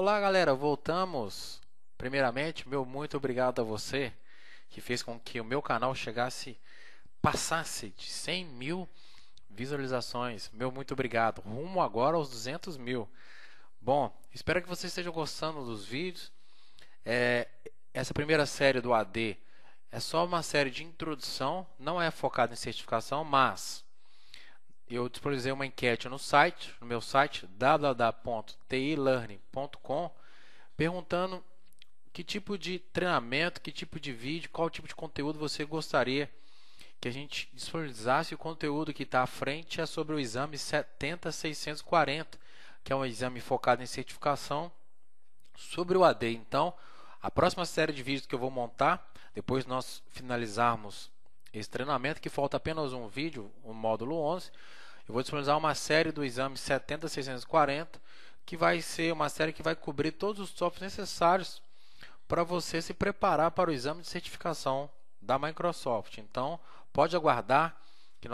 Olá, galera, voltamos. Primeiramente, meu muito obrigado a você que fez com que o meu canal passasse de 100 mil visualizações. Meu muito obrigado. Rumo agora aos 200 mil. Bom, espero que você esteja gostando dos vídeos. Essa primeira série do AD é só uma série de introdução, não é focada em certificação, mas eu disponibilizei uma enquete no meu site www.tilearning.com, perguntando que tipo de treinamento, que tipo de vídeo, qual tipo de conteúdo você gostaria que a gente disponibilizasse. O conteúdo que está à frente é sobre o exame 70640, que é um exame focado em certificação sobre o AD. Então, a próxima série de vídeos que eu vou montar, depois nós finalizarmos esse treinamento, que falta apenas um vídeo, o módulo 11, eu vou disponibilizar uma série do exame 70640, que vai ser uma série que vai cobrir todos os tópicos necessários para você se preparar para o exame de certificação da Microsoft. Então, pode aguardar que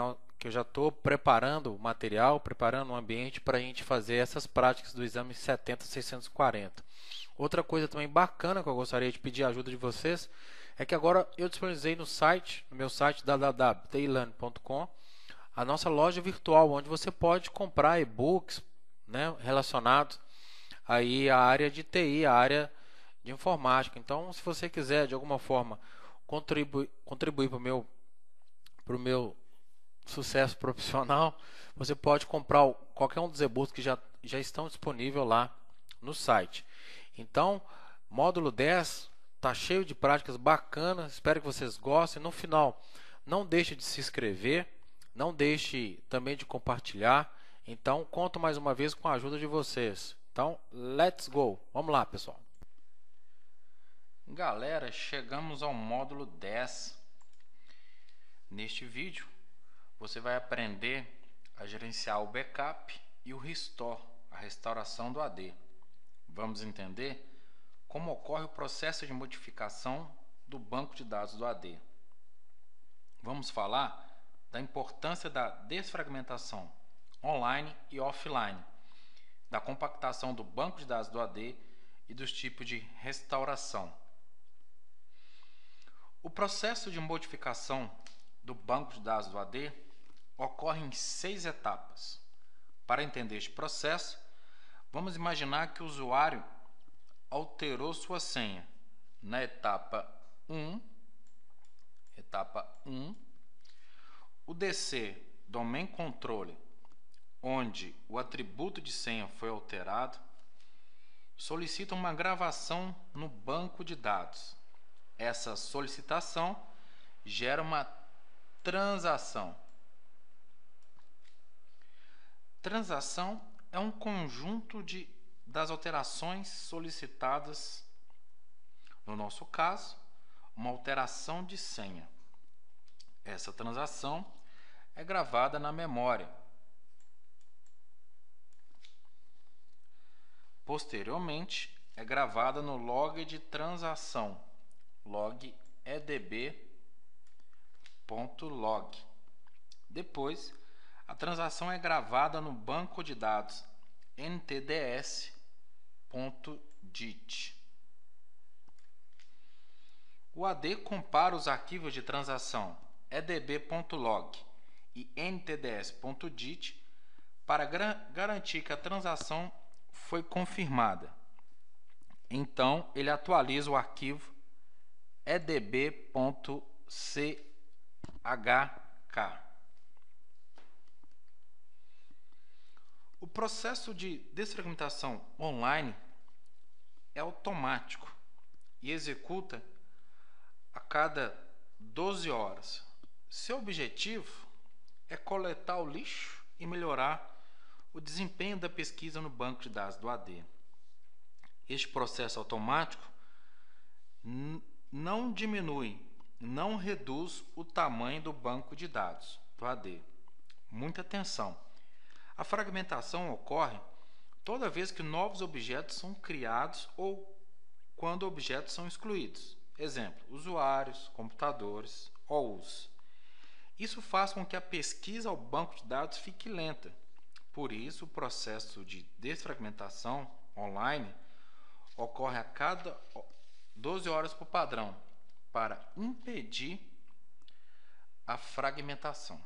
eu já estou preparando o material, preparando o ambiente para a gente fazer essas práticas do exame 70640. Outra coisa também bacana que eu gostaria de pedir a ajuda de vocês é que agora eu disponibilizei no meu site www.tilearning.com, a nossa loja virtual, onde você pode comprar e-books, né, relacionados aí à área de TI, à área de informática. Então, se você quiser de alguma forma contribuir para o meu sucesso profissional, você pode comprar qualquer um dos e-books que já estão disponíveis lá no site. Então, módulo 10 está cheio de práticas bacanas, espero que vocês gostem. No final, não deixe de se inscrever, não deixe também de compartilhar. Então, conto mais uma vez com a ajuda de vocês. Então, let's go! Vamos lá, pessoal! Galera, chegamos ao módulo 10. Neste vídeo, você vai aprender a gerenciar o backup e o restore, a restauração do AD. Vamos entender como ocorre o processo de modificação do banco de dados do AD. Vamos falar da importância da desfragmentação online e offline, da compactação do banco de dados do AD e dos tipos de restauração. O processo de modificação do banco de dados do AD ocorre em 6 etapas. Para entender este processo, vamos imaginar que o usuário alterou sua senha. Na etapa 1, o DC, Domain Controller, onde o atributo de senha foi alterado, solicita uma gravação no banco de dados. Essa solicitação gera uma transação. Transação é um conjunto das alterações solicitadas, no nosso caso, uma alteração de senha. Essa transação é gravada na memória. Posteriormente, é gravada no log de transação, log edb.log. Depois, a transação é gravada no banco de dados ntds.dit. O AD compara os arquivos de transação edb.log e ntds.dit para garantir que a transação foi confirmada. Então, ele atualiza o arquivo edb.chk. O processo de desfragmentação online é automático e executa a cada 12 horas. Seu objetivo é coletar o lixo e melhorar o desempenho da pesquisa no banco de dados do AD. Este processo automático não diminui, não reduz o tamanho do banco de dados do AD. Muita atenção! A fragmentação ocorre toda vez que novos objetos são criados ou quando objetos são excluídos. Exemplo, usuários, computadores, OUs. Isso faz com que a pesquisa ao banco de dados fique lenta. Por isso, o processo de desfragmentação online ocorre a cada 12 horas por padrão para impedir a fragmentação.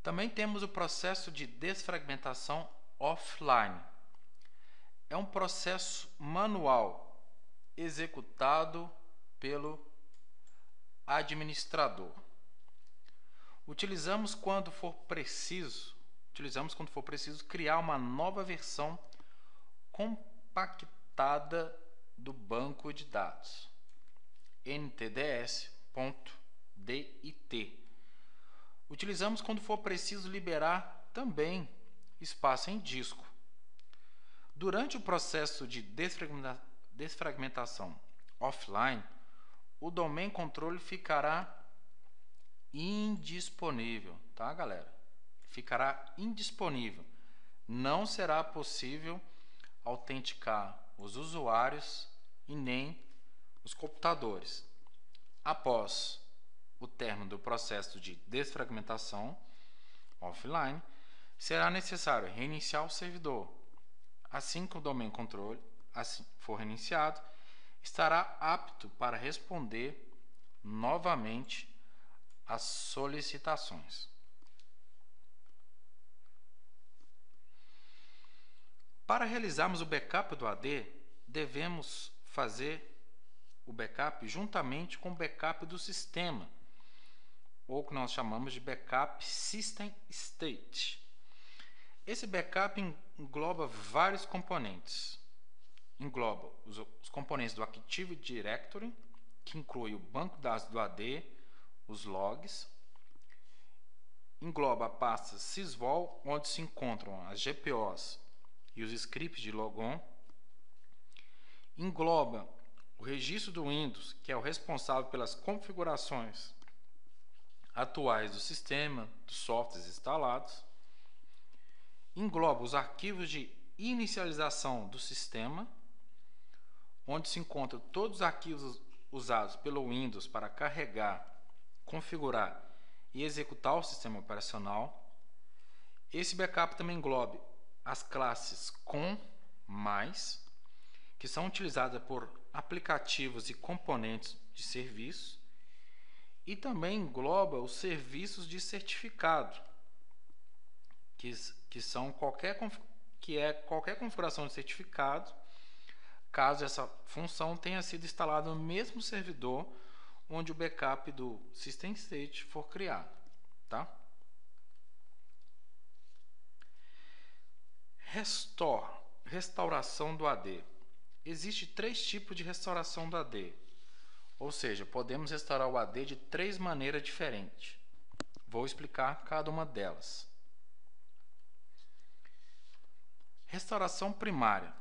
Também temos o processo de desfragmentação offline. É um processo manual executado pelo administrador. Utilizamos quando for preciso criar uma nova versão compactada do banco de dados NTDS.dit. Utilizamos quando for preciso liberar também espaço em disco. Durante o processo de desfragmentação offline, o domain controller ficará indisponível, tá, galera? Ficará indisponível. Não será possível autenticar os usuários e nem os computadores. Após o término do processo de desfragmentação offline, será necessário reiniciar o servidor. Assim que o domain controller for reiniciado, estará apto para responder novamente às solicitações. Para realizarmos o backup do AD, devemos fazer o backup juntamente com o backup do sistema, ou que nós chamamos de backup System State. Esse backup engloba vários componentes. Engloba os componentes do Active Directory, que inclui o banco de dados do AD, os logs. Engloba a pasta sysvol, onde se encontram as GPOs e os scripts de logon. Engloba o registro do Windows, que é o responsável pelas configurações atuais do sistema, dos softwares instalados. Engloba os arquivos de inicialização do sistema, onde se encontram todos os arquivos usados pelo Windows para carregar, configurar e executar o sistema operacional. Esse backup também engloba as classes com, mais, que são utilizadas por aplicativos e componentes de serviço, e também engloba os serviços de certificado, que são qualquer configuração de certificado, caso essa função tenha sido instalada no mesmo servidor onde o backup do System State for criado, tá? Restauração do AD. Existem 3 tipos de restauração do AD, ou seja, podemos restaurar o AD de 3 maneiras diferentes. Vou explicar cada uma delas. Restauração primária.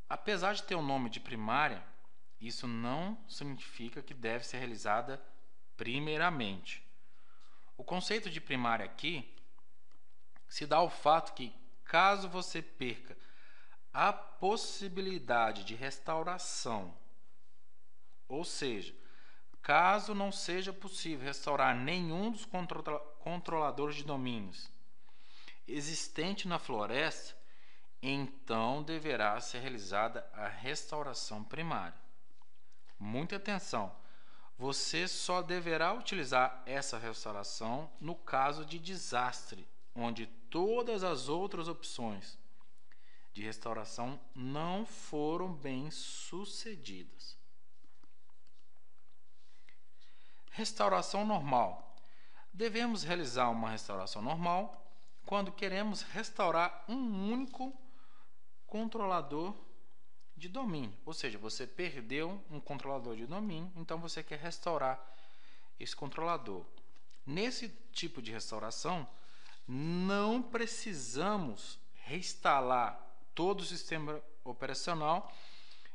Apesar de ter o nome de primária, isso não significa que deve ser realizada primeiramente. O conceito de primária aqui se dá ao fato que, caso você perca a possibilidade de restauração, ou seja, caso não seja possível restaurar nenhum dos controladores de domínios existente na floresta, então deverá ser realizada a restauração primária. Muita atenção! Você só deverá utilizar essa restauração no caso de desastre, onde todas as outras opções de restauração não foram bem sucedidas. Restauração normal. Devemos realizar uma restauração normal quando queremos restaurar um único controlador de domínio, ou seja, você perdeu um controlador de domínio, então você quer restaurar esse controlador. Nesse tipo de restauração, não precisamos reinstalar todo o sistema operacional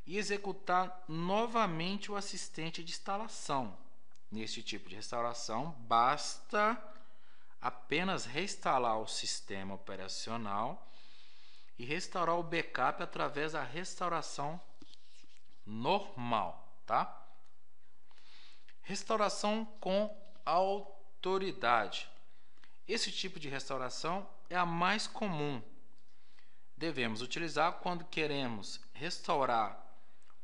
e executar novamente o assistente de instalação. Nesse tipo de restauração, basta apenas reinstalar o sistema operacional e restaurar o backup através da restauração normal, tá? Restauração com autoridade. Esse tipo de restauração é a mais comum. devemos utilizar quando queremos restaurar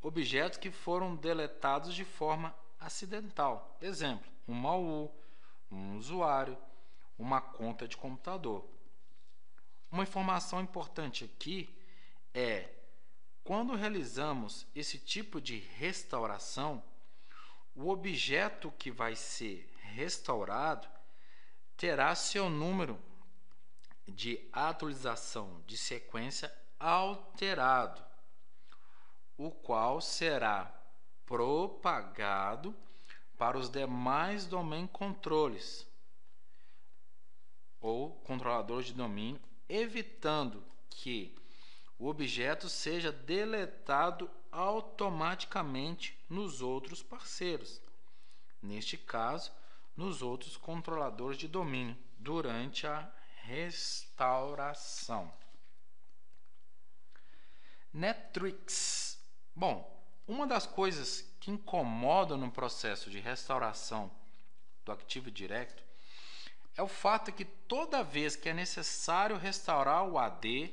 objetos que foram deletados de forma acidental. Exemplo, um baú, um usuário, uma conta de computador. Uma informação importante aqui é: quando realizamos esse tipo de restauração, o objeto que vai ser restaurado terá seu número de atualização de sequência alterado, o qual será propagado para os demais domain controllers ou controladores de domínio, evitando que o objeto seja deletado automaticamente nos outros parceiros, neste caso, nos outros controladores de domínio, durante a restauração. Nettricks. Bom, uma das coisas que incomodam no processo de restauração do Active Directory é o fato que toda vez que é necessário restaurar o AD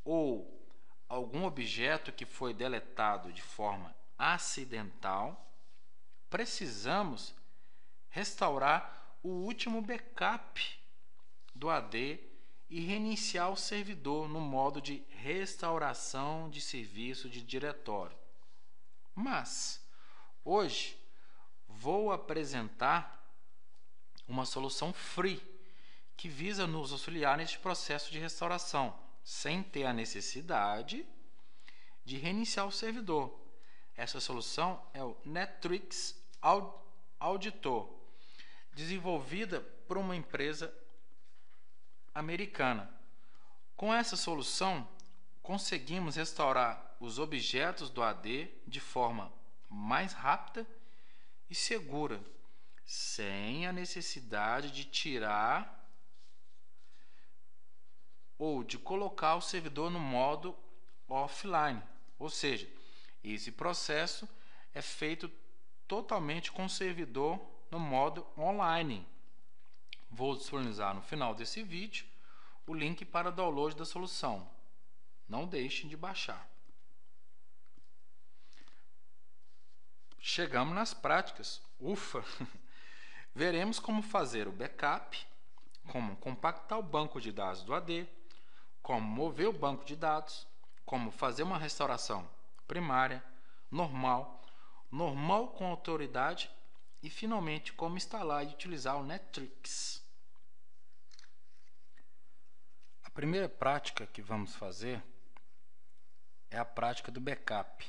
ou algum objeto que foi deletado de forma acidental, precisamos restaurar o último backup do AD e reiniciar o servidor no modo de restauração de serviço de diretório. Mas hoje vou apresentar uma solução free que visa nos auxiliar neste processo de restauração, sem ter a necessidade de reiniciar o servidor. Essa solução é o Nettricks Auditor, desenvolvida por uma empresa americana. Com essa solução, conseguimos restaurar os objetos do AD de forma mais rápida e segura, sem a necessidade de tirar ou de colocar o servidor no modo offline. Ou seja, esse processo é feito totalmente com o servidor no modo online. Vou disponibilizar no final desse vídeo o link para download da solução. Não deixem de baixar. Chegamos nas práticas. Ufa! Veremos como fazer o backup, como compactar o banco de dados do AD, como mover o banco de dados, como fazer uma restauração primária, normal com autoridade e, finalmente, como instalar e utilizar o Nettricks. A primeira prática que vamos fazer é a prática do backup.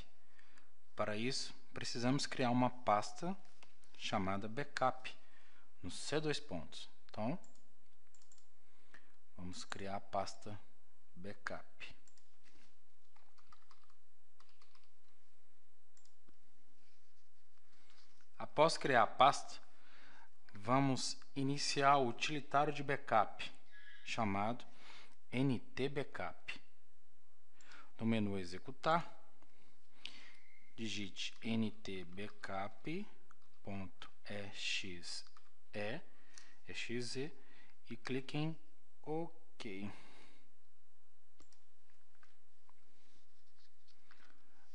Para isso, precisamos criar uma pasta chamada backup no C2 pontos. Então, vamos criar a pasta backup. Após criar a pasta, vamos iniciar o utilitário de backup, chamado NTBackup. No menu executar, digite ntbackup.exe e clique em OK.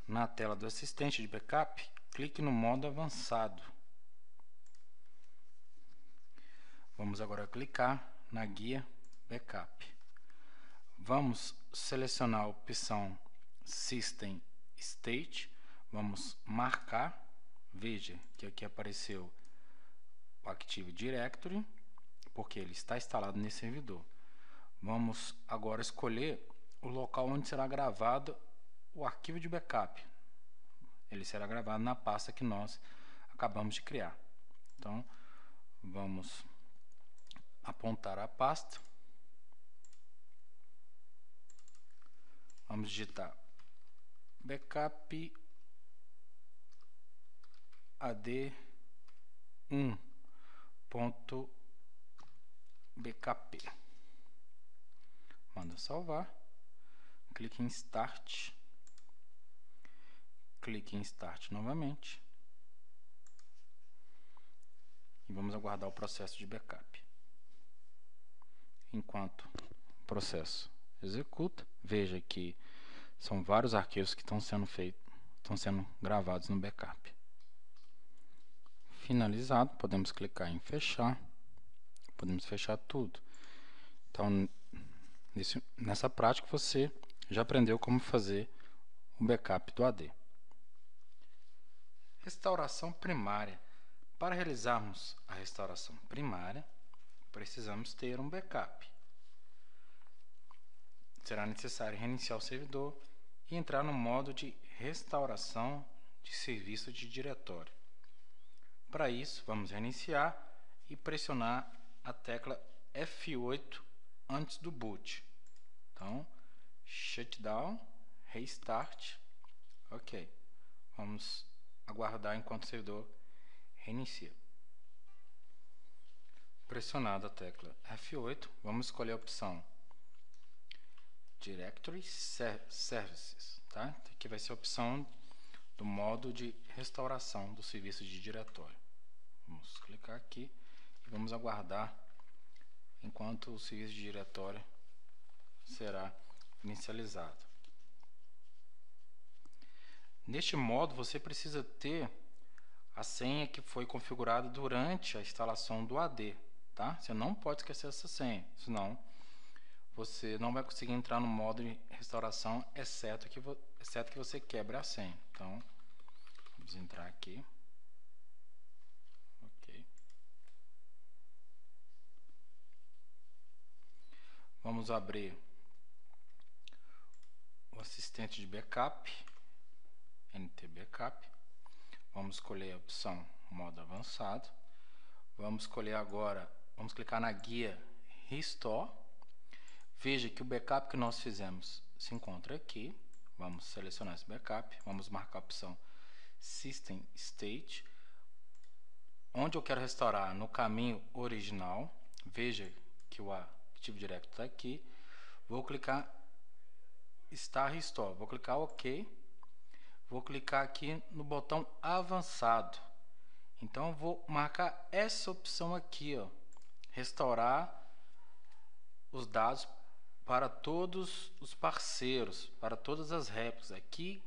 Na tela do assistente de backup, clique no modo avançado. Vamos agora clicar na guia backup. Vamos selecionar a opção System State. Vamos marcar. Veja que aqui apareceu o Active Directory, porque ele está instalado nesse servidor. Vamos agora escolher o local onde será gravado o arquivo de backup. Ele será gravado na pasta que nós acabamos de criar. Então, vamos apontar a pasta. Vamos digitar backup ad1.bkp. Manda salvar. Clique em Start. Clique em Start novamente. E vamos aguardar o processo de backup. Enquanto o processo executa. Veja que são vários arquivos que estão sendo gravados no backup. Finalizado, podemos clicar em fechar. Podemos fechar tudo. Então, nessa prática você já aprendeu como fazer o backup do AD. Restauração primária. Para realizarmos a restauração primária, precisamos ter um backup. Será necessário reiniciar o servidor e entrar no modo de restauração de serviço de diretório. Para isso, vamos reiniciar e pressionar a tecla F8 antes do boot. Então, shutdown, restart, ok. Vamos aguardar enquanto o servidor reinicia. Pressionada a tecla F8, vamos escolher a opção Directory Services, tá? Aqui vai ser a opção do modo de restauração do serviço de diretório. Vamos clicar aqui e vamos aguardar enquanto o serviço de diretório será inicializado. Neste modo, você precisa ter a senha que foi configurada durante a instalação do AD, tá? Você não pode esquecer essa senha, senão você não vai conseguir entrar no modo de restauração, exceto que você quebre a senha. Então, vamos entrar aqui. Ok. Vamos abrir o assistente de backup, NT Backup. Vamos escolher a opção modo avançado. Vamos escolher agora, vamos clicar na guia Restore. Veja que o backup que nós fizemos se encontra aqui. Vamos selecionar esse backup. Vamos marcar a opção System State. Onde eu quero restaurar? No caminho original. Veja que o Active Directory está aqui. Vou clicar Start Restore. Vou clicar OK. Vou clicar aqui no botão avançado. Então eu vou marcar essa opção aqui, ó, restaurar os dados para todos os parceiros, para todas as réplicas. Aqui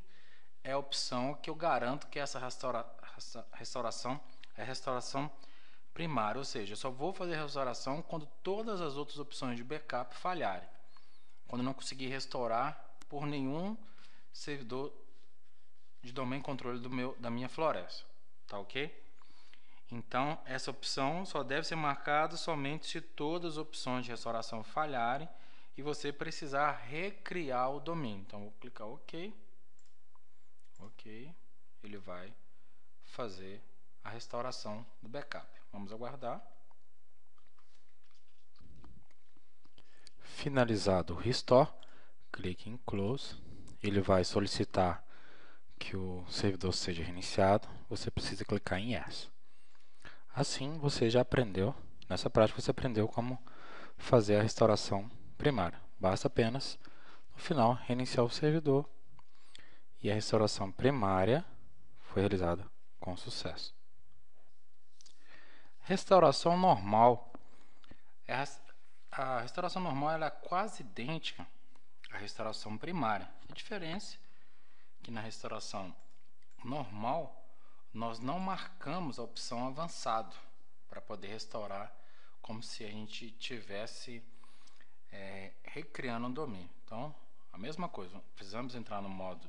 é a opção que eu garanto que essa restauração é restauração primária, ou seja, eu só vou fazer restauração quando todas as outras opções de backup falharem, quando não conseguir restaurar por nenhum servidor de domain controle da minha floresta, tá ok? Então, essa opção só deve ser marcada somente se todas as opções de restauração falharem e você precisar recriar o domínio. Então, vou clicar OK. OK. Ele vai fazer a restauração do backup. Vamos aguardar. Finalizado o restore, clique em Close. Ele vai solicitar que o servidor seja reiniciado. Você precisa clicar em Yes. Assim, você já aprendeu, nessa prática você aprendeu como fazer a restauração primária. Basta apenas, no final, reiniciar o servidor e a restauração primária foi realizada com sucesso. Restauração normal. A restauração normal ela é quase idêntica à restauração primária. A diferença é que na restauração normal nós não marcamos a opção avançado para poder restaurar como se a gente tivesse recriando um domínio. Então, a mesma coisa, precisamos entrar no modo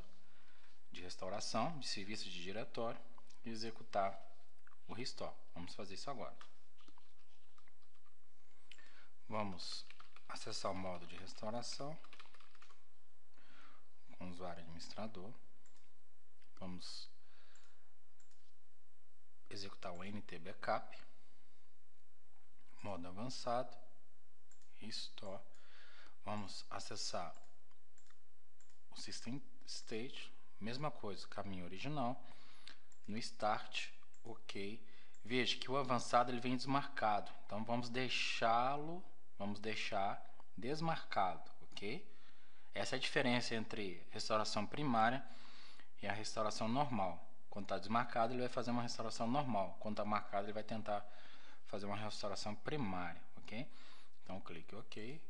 de restauração de serviço de diretório e executar o restore. Vamos fazer isso agora. Vamos acessar o modo de restauração com o usuário administrador. Vamos executar o NT Backup, modo avançado, Restore. Vamos acessar o System State, mesma coisa, caminho original, no Start, OK. Veja que o avançado ele vem desmarcado, então vamos deixar desmarcado, OK? Essa é a diferença entre restauração primária e a restauração normal. Quando está desmarcado, ele vai fazer uma restauração normal. Quando está marcado, ele vai tentar fazer uma restauração primária, ok? Então, clique OK,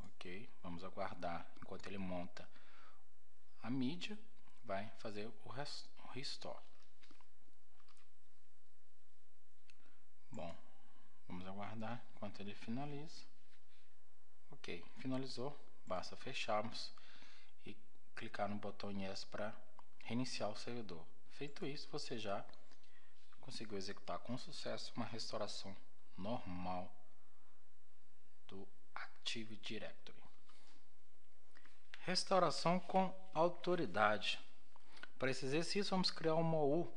OK. Ok, vamos aguardar enquanto ele monta a mídia, vai fazer o restore. Bom, vamos aguardar enquanto ele finaliza. Ok, finalizou, basta fecharmos e clicar no botão Yes para reiniciar o servidor. Feito isso, você já conseguiu executar com sucesso uma restauração normal do Active Directory. Restauração com autoridade. Para esse exercício, vamos criar uma OU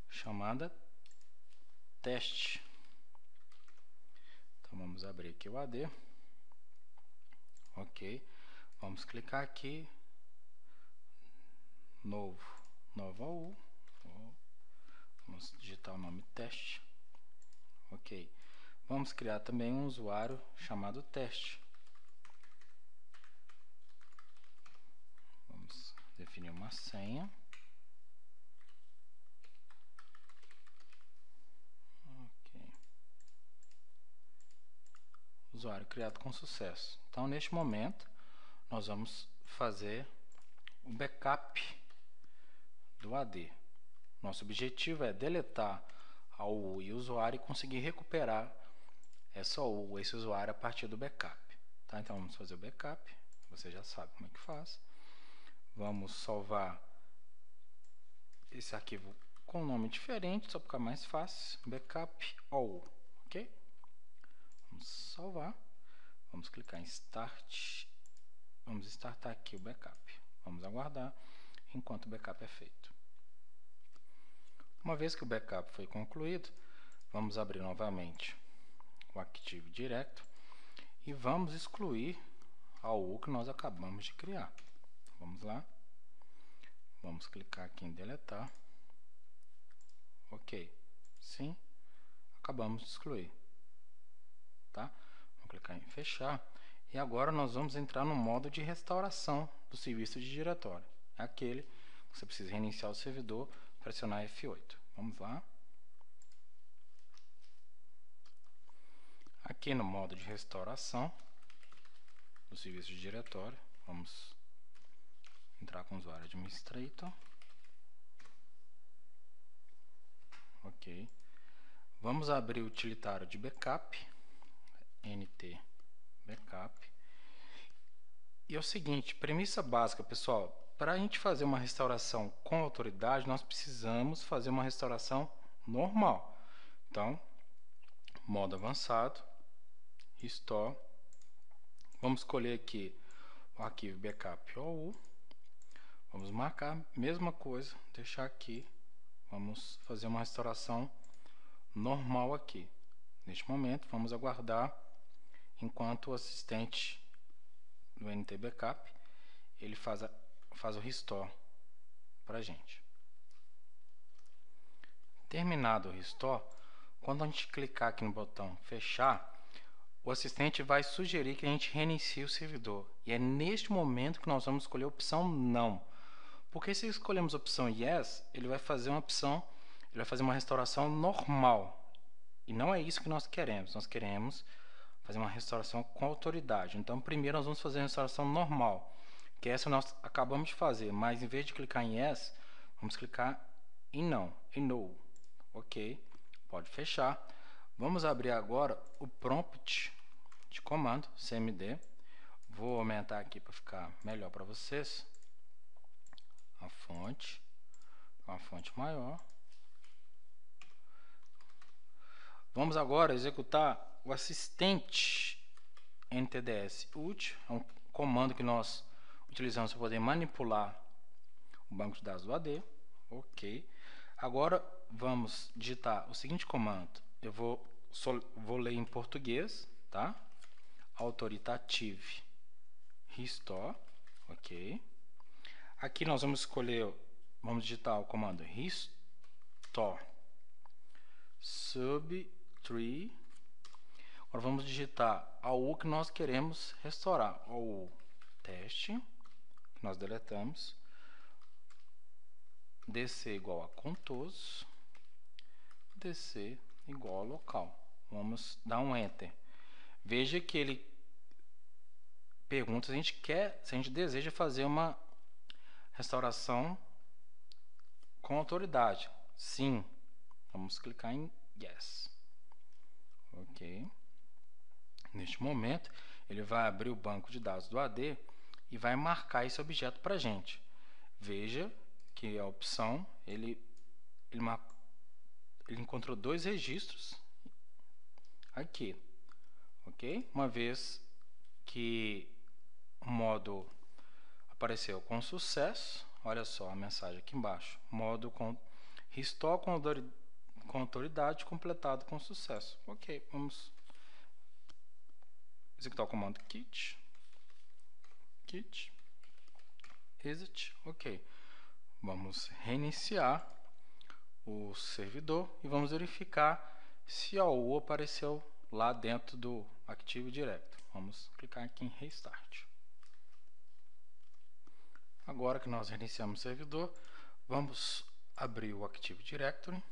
chamada teste. Então, vamos abrir aqui o AD. Ok, vamos clicar aqui, nova OU. Vamos digitar o nome teste. Ok, vamos criar também um usuário chamado teste. Vamos definir uma senha. Ok. Usuário criado com sucesso. Então, neste momento, nós vamos fazer o backup do AD. Nosso objetivo é deletar a OU e o usuário e conseguir recuperar essa OU, esse usuário, a partir do backup. Tá? Então, vamos fazer o backup. Você já sabe como é que faz. Vamos salvar esse arquivo com um nome diferente, só para ficar mais fácil. Backup all. Ok? Vamos salvar. Vamos clicar em Start. Vamos startar aqui o backup. Vamos aguardar enquanto o backup é feito. Uma vez que o backup foi concluído, vamos abrir novamente o Active Directory e vamos excluir a OU que nós acabamos de criar. Vamos lá. Vamos clicar aqui em deletar. Ok. Sim. Acabamos de excluir. Tá? Vamos clicar em fechar. E agora nós vamos entrar no modo de restauração do serviço de diretório. É aquele que você precisa reiniciar o servidor, pressionar F8. Vamos lá. Aqui no modo de restauração do serviço de diretório, vamos entrar com o usuário administrator. Ok. Vamos abrir o utilitário de backup, nt backup. E é o seguinte, premissa básica, pessoal, para a gente fazer uma restauração com autoridade, nós precisamos fazer uma restauração normal. Então, modo avançado, restore. Vamos escolher aqui o arquivo backup OU. Vamos marcar, mesma coisa, deixar aqui. Vamos fazer uma restauração normal aqui. Neste momento, vamos aguardar enquanto o assistente do NT Backup ele faz o restore para a gente. Terminado o restore, quando a gente clicar aqui no botão fechar, o assistente vai sugerir que a gente reinicie o servidor. E é neste momento que nós vamos escolher a opção não. Porque se escolhemos a opção yes, ele vai fazer uma restauração normal. E não é isso que nós queremos. Nós queremos fazer uma restauração com autoridade. Então, primeiro nós vamos fazer a restauração normal, que essa nós acabamos de fazer, mas em vez de clicar em yes, vamos clicar em não, em no. Ok, pode fechar. Vamos abrir agora o prompt de comando, cmd. Vou aumentar aqui para ficar melhor para vocês. A fonte, uma fonte maior. Vamos agora executar o assistente ntds ult, é um comando que nós utilizamos para poder manipular o banco de dados do AD. Ok. Agora vamos digitar o seguinte comando. Eu vou ler em português, tá? Authoritative restore. Ok. Aqui nós vamos escolher, vamos digitar o comando restore subtree. Agora vamos digitar a OU que nós queremos restaurar. OU teste, que nós deletamos. DC igual a contoso. DC igual a local. Vamos dar um Enter. Veja que ele pergunta se a gente deseja fazer uma restauração com autoridade. Sim. Vamos clicar em Yes. Ok. Neste momento, ele vai abrir o banco de dados do AD e vai marcar esse objeto para a gente. Veja que a opção, ele encontrou 2 registros aqui. Ok? Uma vez que o módulo apareceu com sucesso, olha só a mensagem aqui embaixo. Módulo com restore com autoridade completado com sucesso. Ok, vamos executar o comando git exit. Ok, vamos reiniciar o servidor e vamos verificar se a OU apareceu lá dentro do Active Directory. Vamos clicar aqui em Restart. Agora que nós reiniciamos o servidor, vamos abrir o Active Directory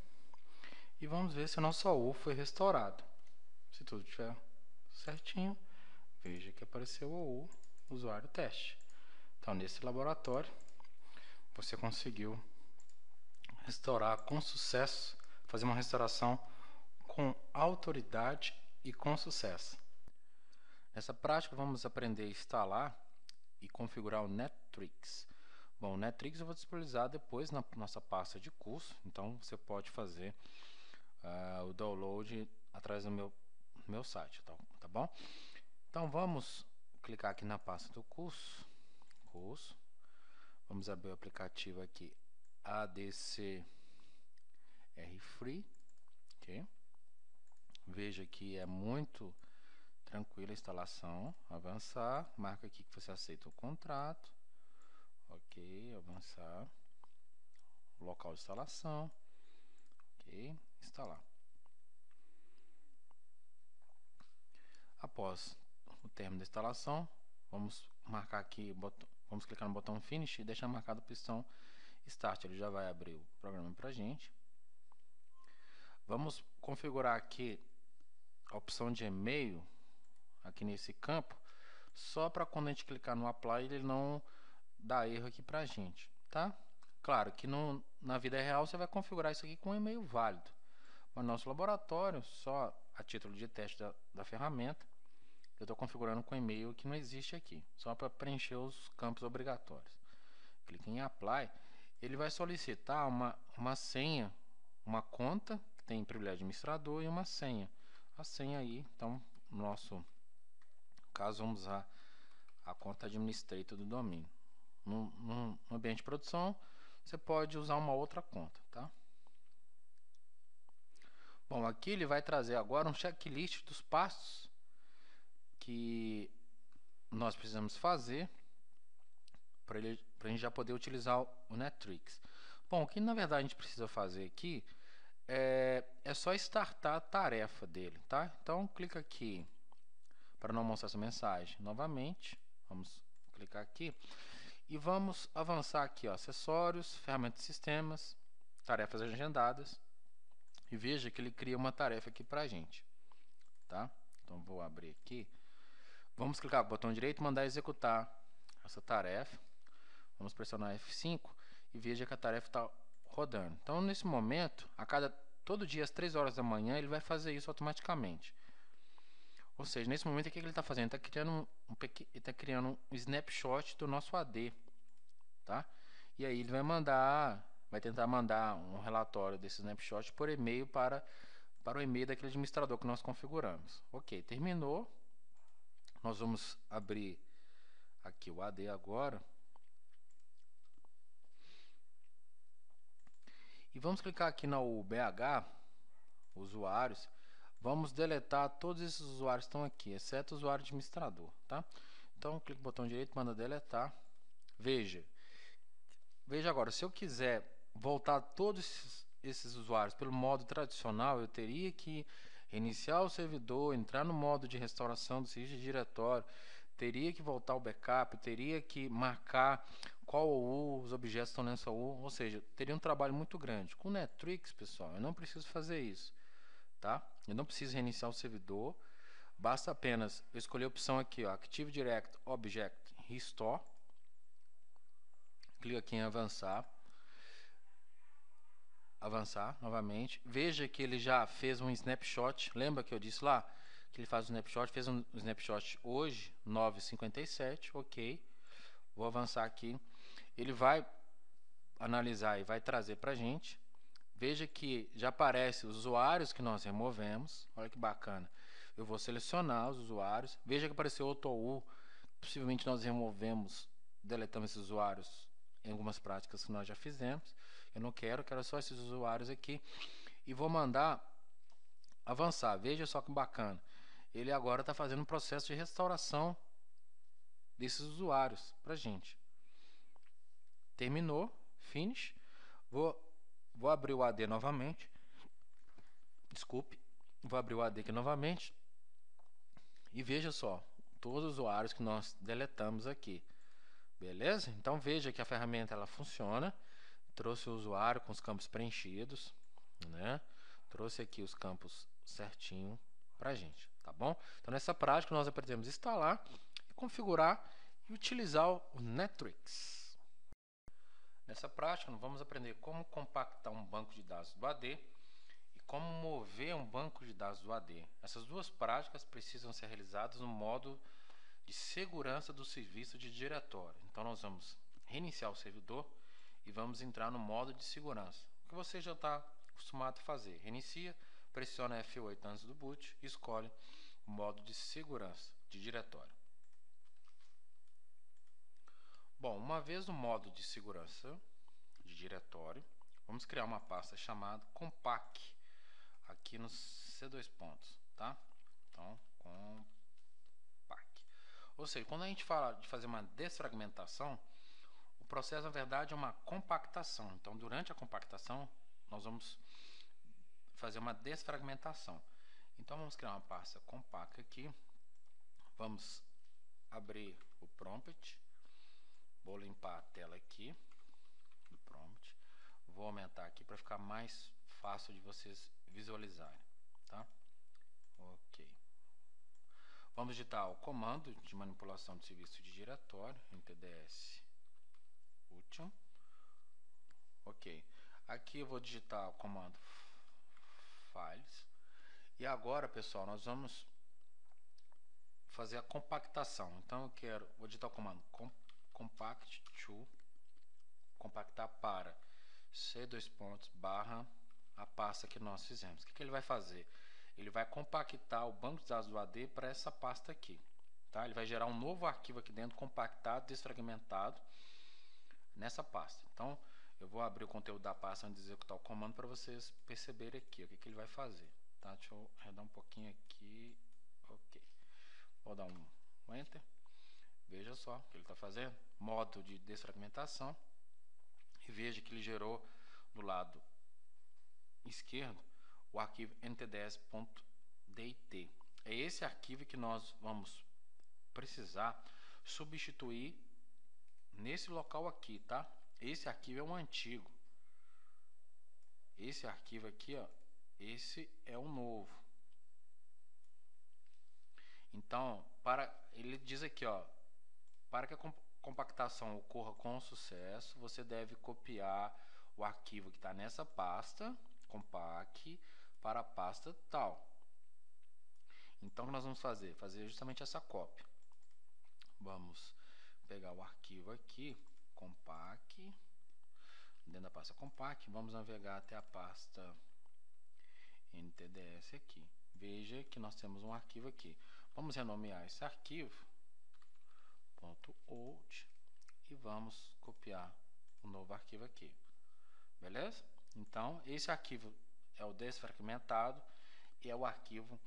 e vamos ver se o nosso AU foi restaurado. Se tudo estiver certinho, veja que apareceu o AU usuário teste. Então, nesse laboratório, você conseguiu restaurar com sucesso, fazer uma restauração com autoridade e com sucesso. Nessa prática, vamos aprender a instalar e configurar o Nettrix. Bom, o Nettrix eu vou disponibilizar depois na nossa pasta de curso, então você pode fazer o download através do meu site, tá bom? Então vamos clicar aqui na pasta do curso, vamos abrir o aplicativo aqui ADC Free, ok? Veja que é muito tranquila a instalação. Avançar, marca aqui que você aceita o contrato, ok, avançar, local de instalação, ok, instalar. Após o término da instalação, vamos marcar aqui, vamos clicar no botão Finish e deixar marcado a opção Start. Ele já vai abrir o programa para a gente. Vamos configurar aqui a opção de e-mail aqui nesse campo, só para quando a gente clicar no Apply ele não dar erro aqui para a gente, tá? Claro que na vida real você vai configurar isso aqui com um e-mail válido. Mas no nosso laboratório, só a título de teste da ferramenta, eu estou configurando com e-mail que não existe aqui, só para preencher os campos obrigatórios. Clique em Apply, ele vai solicitar uma senha, uma conta que tem privilégio de administrador e uma senha. A senha aí, então, no nosso caso, vamos usar a conta administrator do domínio. No ambiente de produção, você pode usar uma outra conta, tá? Bom, aqui ele vai trazer agora um checklist dos passos que nós precisamos fazer para a gente já poder utilizar o Nettrix. Bom, o que na verdade a gente precisa fazer aqui é só startar a tarefa dele, tá? Então, clica aqui para não mostrar essa mensagem novamente. Vamos clicar aqui e vamos avançar aqui, ó, acessórios, ferramentas de sistemas, tarefas agendadas, e veja que ele cria uma tarefa aqui para a gente, tá? Então vou abrir aqui, vamos clicar no botão direito, mandar executar essa tarefa, vamos pressionar F5 e veja que a tarefa está rodando. Então nesse momento, todo dia às 3 horas da manhã ele vai fazer isso automaticamente. Ou seja, nesse momento aqui que ele está fazendo, ele está criando um snapshot do nosso AD, tá? E aí ele vai tentar mandar um relatório desse snapshot por e-mail para o e-mail daquele administrador que nós configuramos. Ok, terminou. Nós vamos abrir aqui o AD agora. E vamos clicar aqui na UBH, usuários. Vamos deletar todos esses usuários que estão aqui, exceto o usuário administrador, tá? Então, clique no botão direito, manda deletar. Veja agora, se eu quiser voltar todos esses usuários pelo modo tradicional, eu teria que reiniciar o servidor, entrar no modo de restauração do serviço de diretório, teria que voltar o backup, teria que marcar qual OU os objetos estão nessa OU, ou seja, teria um trabalho muito grande. Com o Nettrix, pessoal, eu não preciso fazer isso, tá? Eu não preciso reiniciar o servidor, basta apenas eu escolher a opção aqui, ó, Active Direct Object Restore. Clica aqui em avançar. Avançar novamente. Veja que ele já fez um snapshot. Lembra que eu disse lá que ele faz um snapshot? Fez um snapshot hoje, 9h57. Ok. Vou avançar aqui. Ele vai analisar e vai trazer para a gente. Veja que já aparece os usuários que nós removemos. Olha que bacana. Eu vou selecionar os usuários. Veja que apareceu AutoU. Possivelmente nós removemos, deletamos esses usuários em algumas práticas que nós já fizemos. Eu não quero só esses usuários aqui. E vou mandar avançar. Veja só que bacana. Ele agora está fazendo um processo de restauração desses usuários para a gente. Terminou. Finish. Vou abrir o AD novamente. Desculpe. Vou abrir o AD aqui novamente. E veja só. Todos os usuários que nós deletamos aqui. Beleza? Então veja que a ferramenta ela funciona. Trouxe o usuário com os campos preenchidos, né? Trouxe aqui os campos certinho pra gente, tá bom? Então nessa prática nós aprendemos a instalar, configurar e utilizar o Netrix. Nessa prática nós vamos aprender como compactar um banco de dados do AD e como mover um banco de dados do AD. Essas duas práticas precisam ser realizadas no modo de segurança do serviço de diretório. Então nós vamos reiniciar o servidor e vamos entrar no modo de segurança, o que você já está acostumado a fazer. Reinicia, pressiona F8 antes do boot e escolhe o modo de segurança de diretório. Bom, uma vez no modo de segurança de diretório, vamos criar uma pasta chamada compact aqui nos C2 pontos, tá? Então, compact. Ou seja, quando a gente fala de fazer uma desfragmentação, o processo, na verdade, é uma compactação. Então, durante a compactação, nós vamos fazer uma desfragmentação. Então, vamos criar uma pasta compact aqui. Vamos abrir o prompt. Vou limpar a tela aqui do prompt. Vou aumentar aqui para ficar mais fácil de vocês visualizarem, tá? Ok. Vamos digitar o comando de manipulação de serviço de diretório, NTDS útil. Ok. Aqui eu vou digitar o comando files. E agora, pessoal, nós vamos fazer a compactação. Então vou digitar o comando compact to compactar para C2 pontos barra a pasta que nós fizemos. O que ele vai fazer? Ele vai compactar o banco de dados do AD para essa pasta aqui, tá? Ele vai gerar um novo arquivo aqui dentro, compactado, desfragmentado, nessa pasta. Então, eu vou abrir o conteúdo da pasta antes de executar o comando para vocês perceberem aqui o que ele vai fazer, tá? Deixa eu arredar um pouquinho aqui. Ok. Vou dar um Enter. Veja só o que ele está fazendo. Modo de desfragmentação. E veja que ele gerou do lado esquerdo o arquivo ntds.dit. É esse arquivo que nós vamos precisar substituir nesse local aqui, tá? Esse arquivo é um antigo. Esse arquivo aqui, ó, esse é o novo. Então, ele diz aqui, ó, para que a compactação ocorra com sucesso, você deve copiar o arquivo que está nessa pasta, compact, para a pasta tal. Então, o que nós vamos fazer? Fazer justamente essa cópia. Vamos pegar o arquivo aqui, compact, dentro da pasta compact, vamos navegar até a pasta NTDS aqui. Veja que nós temos um arquivo aqui. Vamos renomear esse arquivo .old e vamos copiar o novo arquivo aqui. Beleza? Então, esse arquivo é o desfragmentado e é o arquivo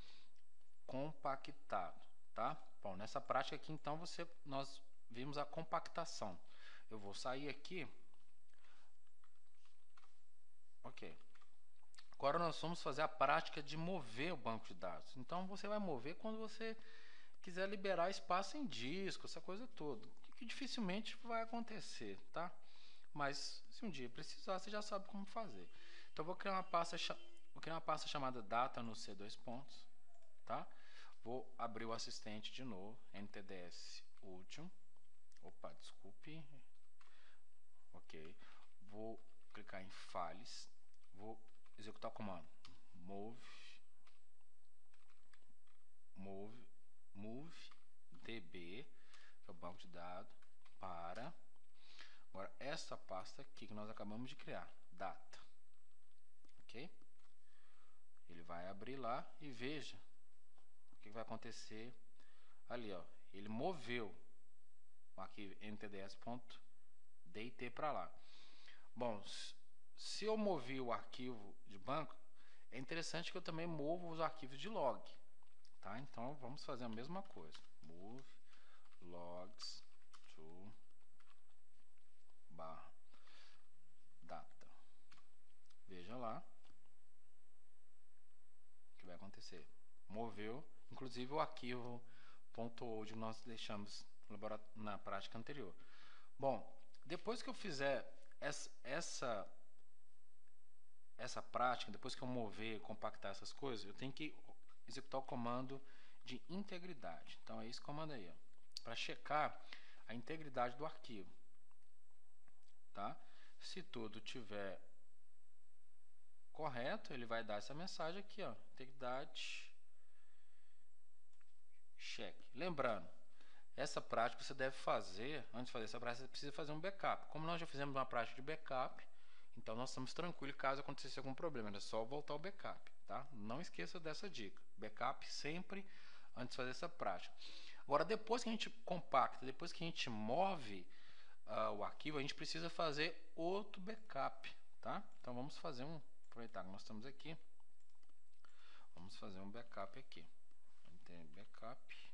compactado, tá? Bom, nessa prática aqui, então, nós vimos a compactação. Eu vou sair aqui. Ok. Agora nós vamos fazer a prática de mover o banco de dados. Então, você vai mover quando você quiser liberar espaço em disco, essa coisa toda, que dificilmente vai acontecer, tá? Mas se um dia precisar, você já sabe como fazer. Então vou criar uma pasta chamada data no C2 pontos, tá? Vou abrir o assistente de novo, NTDS último. Opa, desculpe. Ok. Vou clicar em Files. Vou executar o comando move db, que é o banco de dados, para agora essa pasta aqui que nós acabamos de criar, data. Ok? Ele vai abrir lá e veja o que vai acontecer ali, ó. Ele moveu o arquivo ntds.dit para lá. Bom, se eu movi o arquivo de banco, é interessante que eu também movo os arquivos de log, tá? Então vamos fazer a mesma coisa. Move logs to barra data. Veja lá o que vai acontecer. Moveu, inclusive o arquivo .old que nós deixamos na prática anterior. Bom, depois que eu fizer essa prática, depois que eu mover, compactar essas coisas, eu tenho que executar o comando de integridade. Então é esse comando aí, para checar a integridade do arquivo, tá? Se tudo tiver correto, ele vai dar essa mensagem aqui, ó, integridade check. Lembrando, essa prática você deve fazer, antes de fazer essa prática, você precisa fazer um backup. Como nós já fizemos uma prática de backup, então nós estamos tranquilos caso aconteça algum problema, é só voltar ao backup, tá? Não esqueça dessa dica. Backup sempre antes de fazer essa prática. Agora, depois que a gente compacta, depois que a gente move o arquivo, a gente precisa fazer outro backup, tá? Então vamos fazer aproveitar que nós estamos aqui, vamos fazer um backup aqui. Tem backup,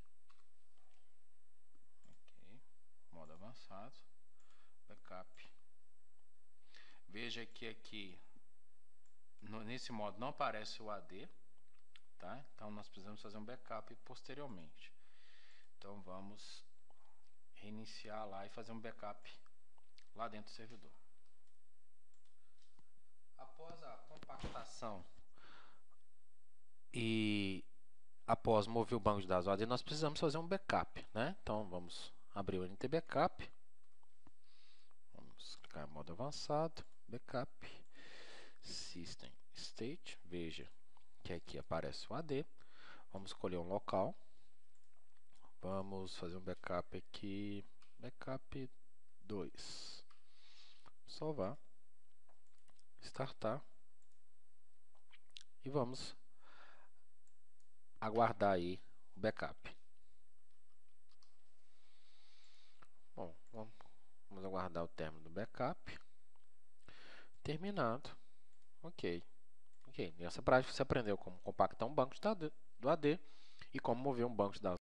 ok, modo avançado, backup. Veja que aqui nesse modo não aparece o AD, tá? Então nós precisamos fazer um backup posteriormente. Então vamos reiniciar lá e fazer um backup lá dentro do servidor. Após a compactação e após mover o banco de dados AD, nós precisamos fazer um backup, né? Então vamos abrir o NT Backup, vamos clicar em modo avançado, backup, system state, veja que aqui aparece o AD, vamos escolher um local, vamos fazer um backup aqui, backup 2, salvar, startar e vamos aguardar aí o backup. Bom, vamos aguardar o término do backup. Terminado. Ok. Nessa prática você aprendeu como compactar um banco de dados do AD e como mover um banco de dados